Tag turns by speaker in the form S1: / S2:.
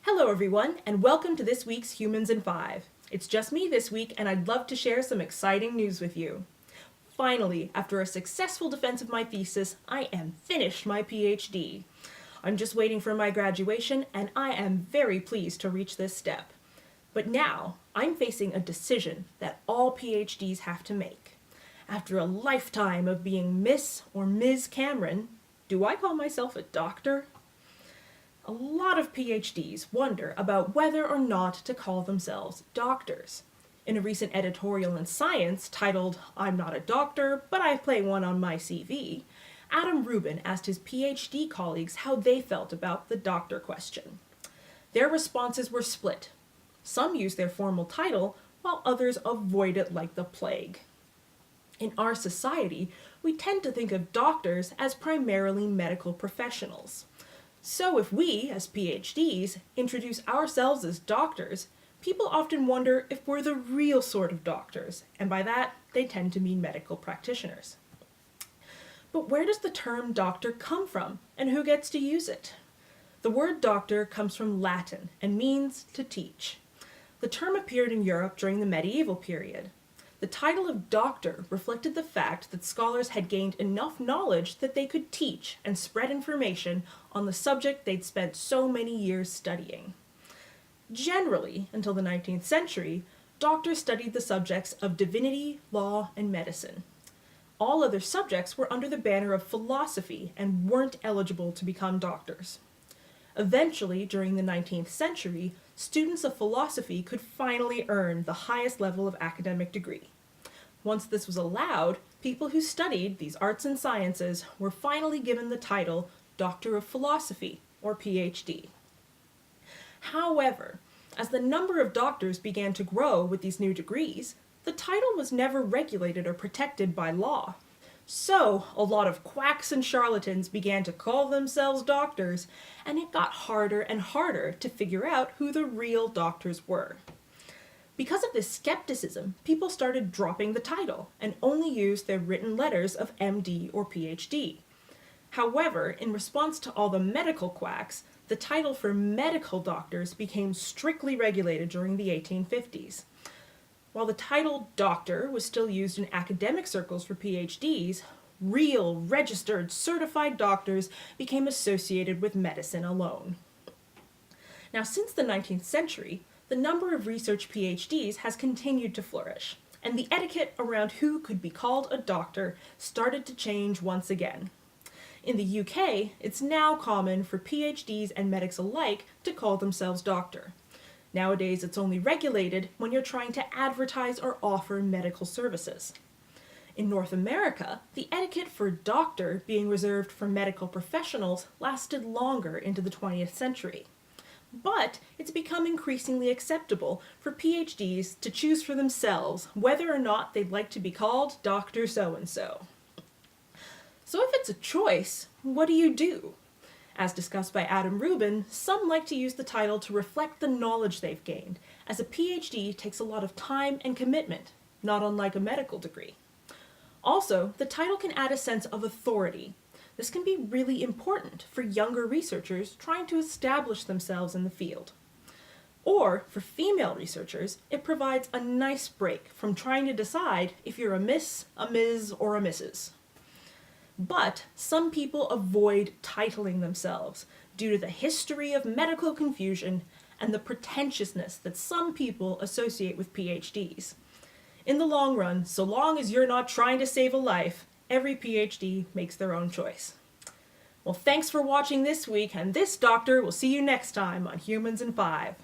S1: Hello everyone, and welcome to this week's Humans in 5. It's just me this week, and I'd love to share some exciting news with you. Finally, after a successful defense of my thesis, I am finished my PhD. I'm just waiting for my graduation, and I am very pleased to reach this step. But now, I'm facing a decision that all PhDs have to make. After a lifetime of being Miss or Ms. Cameron, do I call myself a doctor? A lot of PhDs wonder about whether or not to call themselves doctors. In a recent editorial in Science titled, "I'm not a doctor, but I play one on my CV," Adam Rubin asked his PhD colleagues how they felt about the doctor question. Their responses were split. Some use their formal title, while others avoid it like the plague. In our society, we tend to think of doctors as primarily medical professionals. So if we, as PhDs, introduce ourselves as doctors, people often wonder if we're the real sort of doctors, and by that, they tend to mean medical practitioners. But where does the term doctor come from, and who gets to use it? The word doctor comes from Latin and means to teach. The term appeared in Europe during the medieval period. The title of doctor reflected the fact that scholars had gained enough knowledge that they could teach and spread information on the subject they'd spent so many years studying. Generally, until the 19th century, doctors studied the subjects of divinity, law, and medicine. All other subjects were under the banner of philosophy and weren't eligible to become doctors. Eventually, during the 19th century, students of philosophy could finally earn the highest level of academic degree. Once this was allowed, people who studied these arts and sciences were finally given the title Doctor of Philosophy, or PhD. However, as the number of doctors began to grow with these new degrees, the title was never regulated or protected by law. So, a lot of quacks and charlatans began to call themselves doctors, and it got harder and harder to figure out who the real doctors were. Because of this skepticism, people started dropping the title and only used their written letters of MD or PhD. However, in response to all the medical quacks, the title for medical doctors became strictly regulated during the 1850s. While the title doctor was still used in academic circles for PhDs, real, registered, certified doctors became associated with medicine alone. Now, since the 19th century, the number of research PhDs has continued to flourish, and the etiquette around who could be called a doctor started to change once again. In the UK, it's now common for PhDs and medics alike to call themselves doctor. Nowadays, it's only regulated when you're trying to advertise or offer medical services. In North America, the etiquette for doctor being reserved for medical professionals lasted longer into the 20th century. But it's become increasingly acceptable for PhDs to choose for themselves whether or not they'd like to be called Dr. So-and-so. So if it's a choice, what do you do? As discussed by Adam Rubin, some like to use the title to reflect the knowledge they've gained, as a PhD takes a lot of time and commitment, not unlike a medical degree. Also, the title can add a sense of authority. This can be really important for younger researchers trying to establish themselves in the field. Or, for female researchers, it provides a nice break from trying to decide if you're a Miss, a Ms., or a Mrs. But some people avoid titling themselves due to the history of medical confusion and the pretentiousness that some people associate with PhDs. In the long run, so long as you're not trying to save a life, every PhD makes their own choice. Well, thanks for watching this week, and this doctor will see you next time on Humans in 5.